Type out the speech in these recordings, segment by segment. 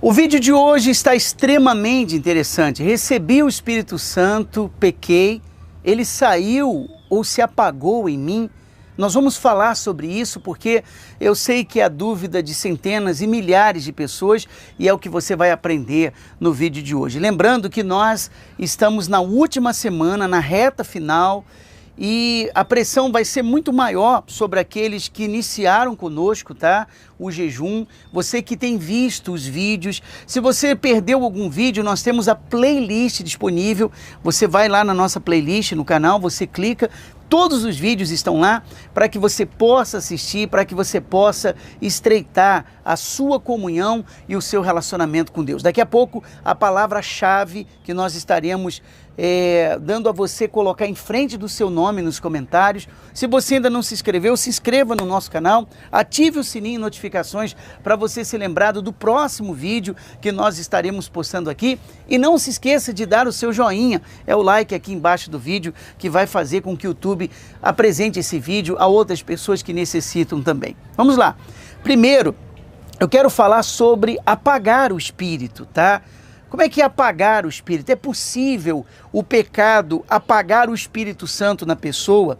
O vídeo de hoje está extremamente interessante. Recebi o Espírito Santo, pequei, ele saiu ou se apagou em mim. Nós vamos falar sobre isso porque eu sei que é a dúvida de centenas e milhares de pessoas e é o que você vai aprender no vídeo de hoje. Lembrando que nós estamos na última semana, na reta final, e a pressão vai ser muito maior sobre aqueles que iniciaram conosco, tá? O jejum, você que tem visto os vídeos. Se você perdeu algum vídeo, nós temos a playlist disponível. Você vai lá na nossa playlist, no canal, você clica, todos os vídeos estão lá para que você possa assistir, para que você possa estreitar a sua comunhão e o seu relacionamento com Deus. Daqui a pouco, a palavra-chave que nós estaremos dando a você colocar em frente do seu nome nos comentários. Se você ainda não se inscreveu, se inscreva no nosso canal, ative o sininho de notificações para você ser lembrado do próximo vídeo que nós estaremos postando aqui. E não se esqueça de dar o seu joinha, é o like aqui embaixo do vídeo que vai fazer com que o YouTube apresente esse vídeo a outras pessoas que necessitam também. Vamos lá. Primeiro, eu quero falar sobre apagar o espírito, tá? Como é que é apagar o Espírito? É possível o pecado apagar o Espírito Santo na pessoa?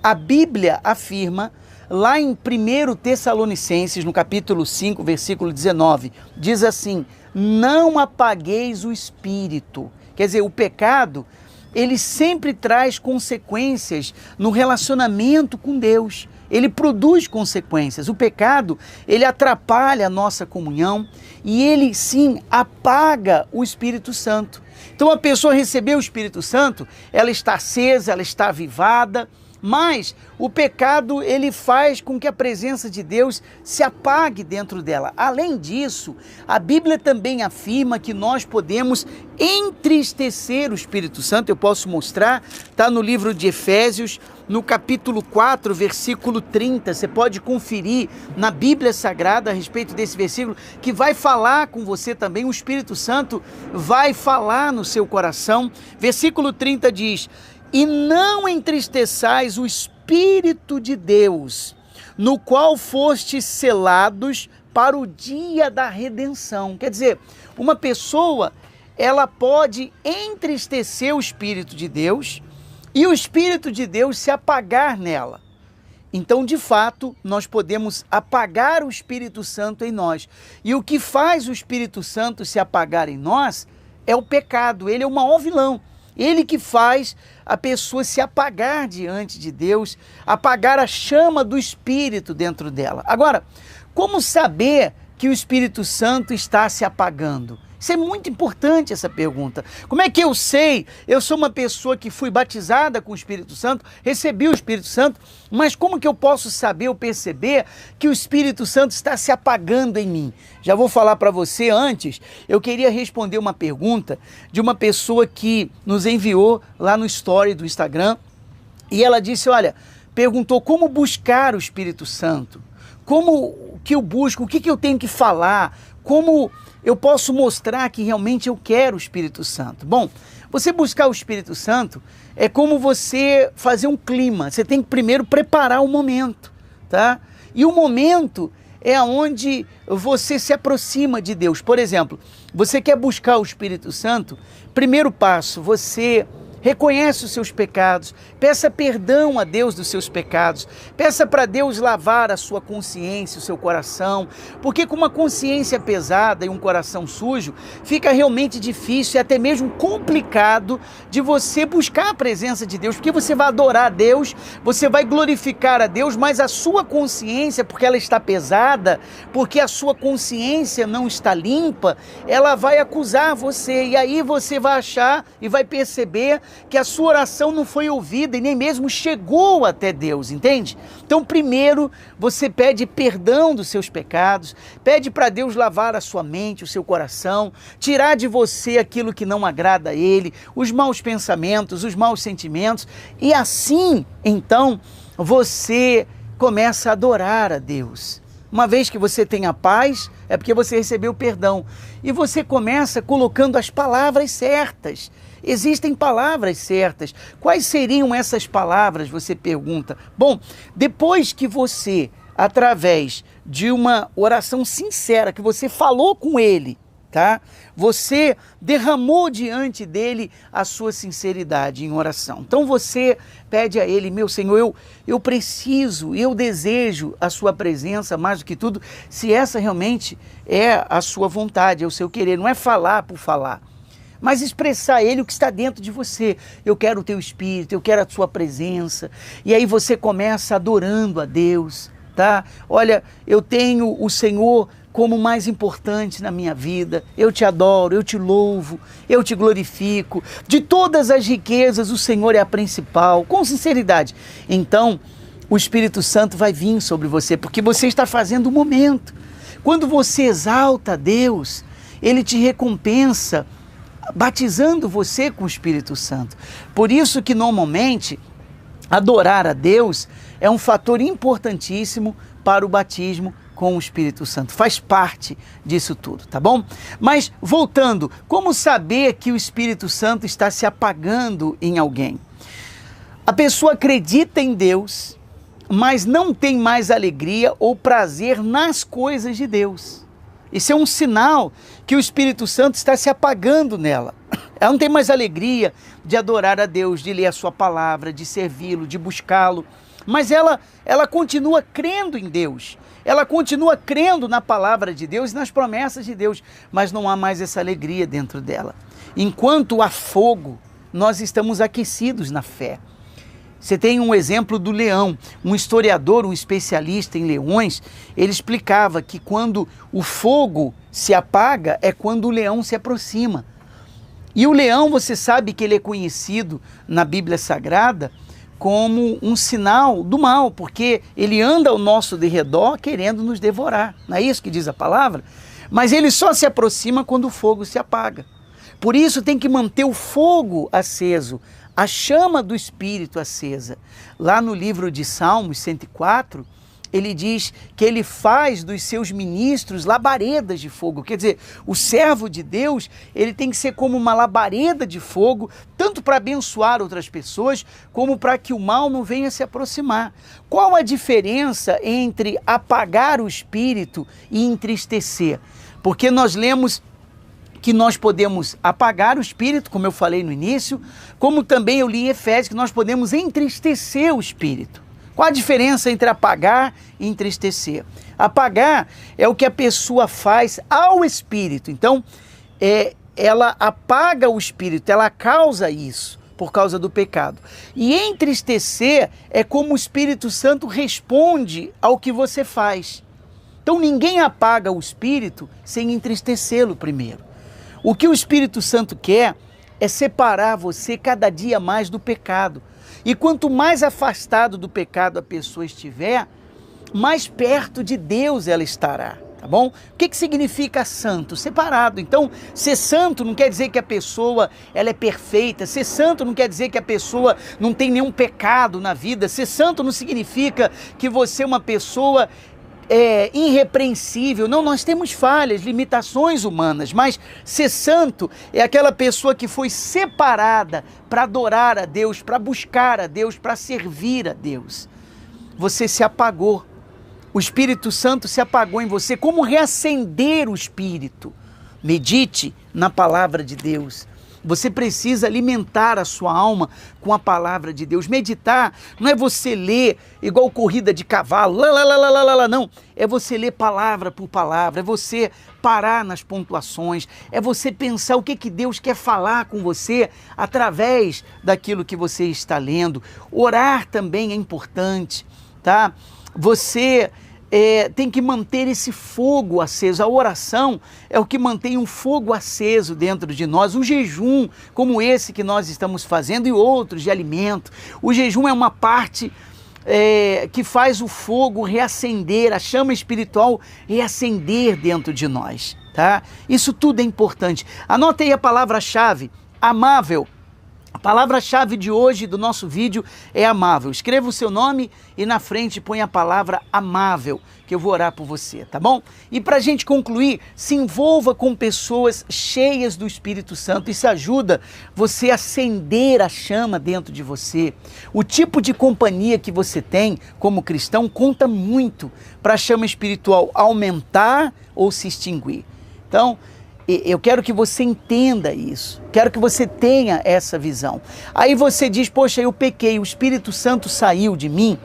A Bíblia afirma, lá em 1 Tessalonicenses, no capítulo 5, versículo 19, diz assim: não apagueis o Espírito. Quer dizer, o pecado, ele sempre traz consequências no relacionamento com Deus. Ele produz consequências. O pecado, ele atrapalha a nossa comunhão e ele, sim, apaga o Espírito Santo. Então, a pessoa recebeu o Espírito Santo, ela está acesa, ela está avivada, mas o pecado, ele faz com que a presença de Deus se apague dentro dela. Além disso, a Bíblia também afirma que nós podemos entristecer o Espírito Santo. Eu posso mostrar, está no livro de Efésios, no capítulo 4, versículo 30, você pode conferir na Bíblia Sagrada a respeito desse versículo, que vai falar com você também, o Espírito Santo vai falar no seu coração. Versículo 30 diz: e não entristeçais o Espírito de Deus, no qual fostes selados para o dia da redenção. Quer dizer, uma pessoa, ela pode entristecer o Espírito de Deus e o Espírito de Deus se apagar nela. Então, de fato, nós podemos apagar o Espírito Santo em nós. E o que faz o Espírito Santo se apagar em nós é o pecado. Ele é o maior vilão. Ele que faz a pessoa se apagar diante de Deus, apagar a chama do Espírito dentro dela. Agora, como saber que o Espírito Santo está se apagando? Isso é muito importante, essa pergunta. Como é que eu sei? Eu sou uma pessoa que fui batizada com o Espírito Santo, recebi o Espírito Santo, mas como que eu posso saber ou perceber que o Espírito Santo está se apagando em mim? Já vou falar para você antes, eu queria responder uma pergunta de uma pessoa que nos enviou lá no story do Instagram, e ela disse, olha, perguntou como buscar o Espírito Santo, como que eu busco, o que eu tenho que falar, como eu posso mostrar que realmente eu quero o Espírito Santo. Bom, você buscar o Espírito Santo é como você fazer um clima. Você tem que primeiro preparar o momento, tá? E o momento é onde você se aproxima de Deus. Por exemplo, você quer buscar o Espírito Santo, primeiro passo, você reconhece os seus pecados, peça perdão a Deus dos seus pecados, peça para Deus lavar a sua consciência, o seu coração, porque com uma consciência pesada e um coração sujo, fica realmente difícil e até mesmo complicado de você buscar a presença de Deus, porque você vai adorar a Deus, você vai glorificar a Deus, mas a sua consciência, porque ela está pesada, porque a sua consciência não está limpa, ela vai acusar você, e aí você vai achar e vai perceber que a sua oração não foi ouvida e nem mesmo chegou até Deus, entende? Então, primeiro, você pede perdão dos seus pecados, pede para Deus lavar a sua mente, o seu coração, tirar de você aquilo que não agrada a Ele, os maus pensamentos, os maus sentimentos, e assim, então, você começa a adorar a Deus. Uma vez que você tem a paz, é porque você recebeu perdão. E você começa colocando as palavras certas. Existem palavras certas. Quais seriam essas palavras, você pergunta? Bom, depois que você, através de uma oração sincera, que você falou com Ele, tá? Você derramou diante dele a sua sinceridade em oração. Então você pede a ele: meu Senhor, eu preciso, eu desejo a sua presença mais do que tudo, se essa realmente é a sua vontade, é o seu querer. Não é falar por falar, mas expressar a ele o que está dentro de você. Eu quero o teu Espírito, eu quero a sua presença. E aí você começa adorando a Deus, tá? Olha, eu tenho o Senhor como mais importante na minha vida. Eu te adoro, eu te louvo, eu te glorifico. De todas as riquezas, o Senhor é a principal, com sinceridade. Então, o Espírito Santo vai vir sobre você, porque você está fazendo o momento. Quando você exalta a Deus, Ele te recompensa, batizando você com o Espírito Santo. Por isso que normalmente adorar a Deus é um fator importantíssimo para o batismo com o Espírito Santo. Faz parte disso tudo, tá bom? Mas voltando, como saber que o Espírito Santo está se apagando em alguém? A pessoa acredita em Deus, mas não tem mais alegria ou prazer nas coisas de Deus. Isso é um sinal que o Espírito Santo está se apagando nela. Ela não tem mais alegria de adorar a Deus, de ler a sua palavra, de servi-lo, de buscá-lo. Mas ela continua crendo em Deus. Ela continua crendo na palavra de Deus e nas promessas de Deus. Mas não há mais essa alegria dentro dela. Enquanto há fogo, nós estamos aquecidos na fé. Você tem um exemplo do leão. Um historiador, um especialista em leões, ele explicava que quando o fogo se apaga é quando o leão se aproxima. E o leão, você sabe que ele é conhecido na Bíblia Sagrada como um sinal do mal, porque ele anda ao nosso derredor querendo nos devorar. Não é isso que diz a palavra? Mas ele só se aproxima quando o fogo se apaga. Por isso tem que manter o fogo aceso, a chama do Espírito acesa. Lá no livro de Salmos 104, ele diz que ele faz dos seus ministros labaredas de fogo. Quer dizer, o servo de Deus, ele tem que ser como uma labareda de fogo, tanto para abençoar outras pessoas, como para que o mal não venha se aproximar. Qual a diferença entre apagar o espírito e entristecer? Porque nós lemos que nós podemos apagar o espírito, como eu falei no início, como também eu li em Efésios, que nós podemos entristecer o espírito. Qual a diferença entre apagar e entristecer? Apagar é o que a pessoa faz ao espírito. Então, ela apaga o espírito, ela causa isso por causa do pecado. E entristecer é como o Espírito Santo responde ao que você faz. Então, ninguém apaga o espírito sem entristecê-lo primeiro. O que o Espírito Santo quer é separar você cada dia mais do pecado. E quanto mais afastado do pecado a pessoa estiver, mais perto de Deus ela estará, tá bom? O que significa santo? Separado. Então, ser santo não quer dizer que a pessoa ela é perfeita. Ser santo não quer dizer que a pessoa não tem nenhum pecado na vida. Ser santo não significa que você é uma pessoa irrepreensível. Não, nós temos falhas, limitações humanas, mas ser santo é aquela pessoa que foi separada para adorar a Deus, para buscar a Deus, para servir a Deus. Você se apagou, o Espírito Santo se apagou em você. Como reacender o Espírito? Medite na palavra de Deus. Você precisa alimentar a sua alma com a palavra de Deus. Meditar não é você ler igual corrida de cavalo, não. É você ler palavra por palavra, é você parar nas pontuações, é você pensar o que Deus quer falar com você através daquilo que você está lendo. Orar também é importante, tá? Você tem que manter esse fogo aceso. A oração é o que mantém um fogo aceso dentro de nós. Um jejum como esse que nós estamos fazendo e outros de alimento. O jejum é uma parte que faz o fogo reacender, a chama espiritual reacender dentro de nós, tá? Isso tudo é importante. Anote aí a palavra-chave, amável. A palavra-chave de hoje do nosso vídeo é amável. Escreva o seu nome e na frente põe a palavra amável, que eu vou orar por você, tá bom? E para a gente concluir, se envolva com pessoas cheias do Espírito Santo. Isso ajuda você a acender a chama dentro de você. O tipo de companhia que você tem como cristão conta muito para a chama espiritual aumentar ou se extinguir. Então, Eu quero que você entenda isso, quero que você tenha essa visão. Aí você diz, poxa, eu pequei, o Espírito Santo saiu de mim.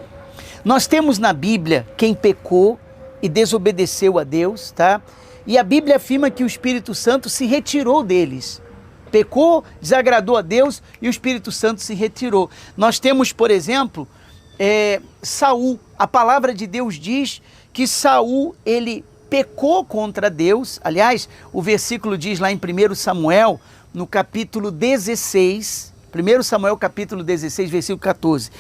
Nós temos na Bíblia quem pecou e desobedeceu a Deus, tá? E a Bíblia afirma que o Espírito Santo se retirou deles. Pecou, desagradou a Deus e o Espírito Santo se retirou. Nós temos, por exemplo, Saul. A palavra de Deus diz que Saul, ele pecou contra Deus. Aliás, o versículo diz lá em 1 Samuel, no capítulo 16, 1 Samuel capítulo 16, versículo 14,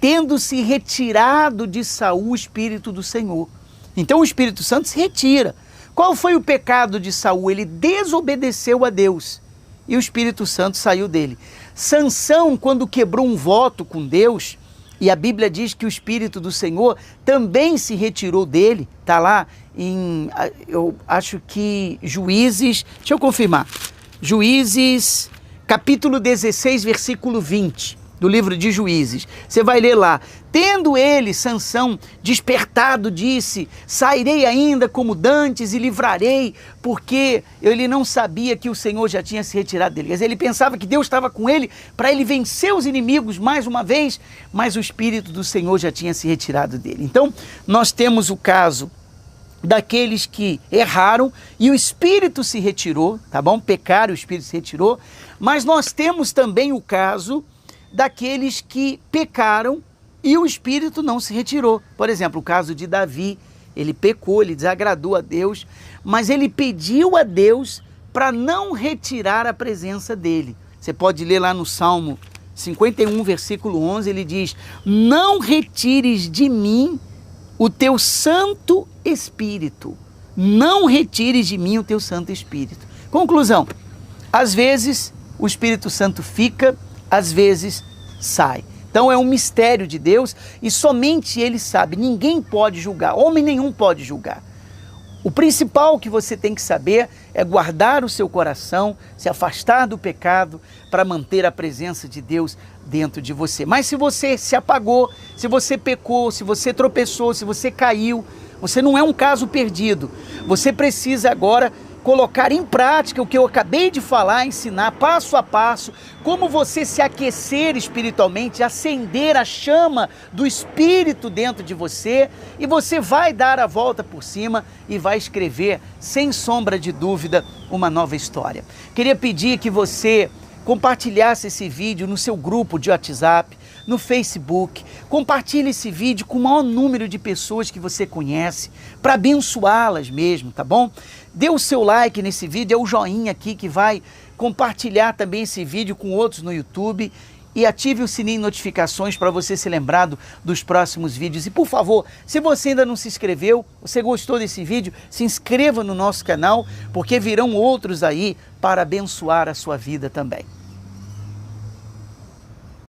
tendo-se retirado de Saul o Espírito do Senhor. Então o Espírito Santo se retira. Qual foi o pecado de Saul? Ele desobedeceu a Deus e o Espírito Santo saiu dele. Sansão, quando quebrou um voto com Deus, e a Bíblia diz que o Espírito do Senhor também se retirou dele, está lá em, eu acho que Juízes, deixa eu confirmar, Juízes, capítulo 16, versículo 20, do livro de Juízes. Você vai ler lá, tendo ele, Sansão, despertado, disse, sairei ainda como dantes e livrarei, porque ele não sabia que o Senhor já tinha se retirado dele. Quer dizer, ele pensava que Deus estava com ele para ele vencer os inimigos mais uma vez, mas o Espírito do Senhor já tinha se retirado dele. Então, nós temos o caso daqueles que erraram e o Espírito se retirou, tá bom? Pecaram, o Espírito se retirou, mas nós temos também o caso daqueles que pecaram e o Espírito não se retirou. Por exemplo, o caso de Davi, ele pecou, ele desagradou a Deus, mas ele pediu a Deus para não retirar a presença dele. Você pode ler lá no Salmo 51, versículo 11, ele diz, não retires de mim o teu Santo Espírito. Não retires de mim o teu Santo Espírito. Conclusão, às vezes o Espírito Santo fica, às vezes sai. Então é um mistério de Deus e somente Ele sabe, ninguém pode julgar, homem nenhum pode julgar. O principal que você tem que saber é guardar o seu coração, se afastar do pecado para manter a presença de Deus dentro de você. Mas se você se apagou, se você pecou, se você tropeçou, se você caiu, você não é um caso perdido. Você precisa agora colocar em prática o que eu acabei de falar, ensinar passo a passo, como você se aquecer espiritualmente, acender a chama do Espírito dentro de você e você vai dar a volta por cima e vai escrever, sem sombra de dúvida, uma nova história. Queria pedir que você compartilhasse esse vídeo no seu grupo de WhatsApp, no Facebook, compartilhe esse vídeo com o maior número de pessoas que você conhece, para abençoá-las mesmo, tá bom? Dê o seu like nesse vídeo, é o joinha aqui que vai compartilhar também esse vídeo com outros no YouTube e ative o sininho de notificações para você ser lembrado dos próximos vídeos. E por favor, se você ainda não se inscreveu, você gostou desse vídeo, se inscreva no nosso canal, porque virão outros aí para abençoar a sua vida também.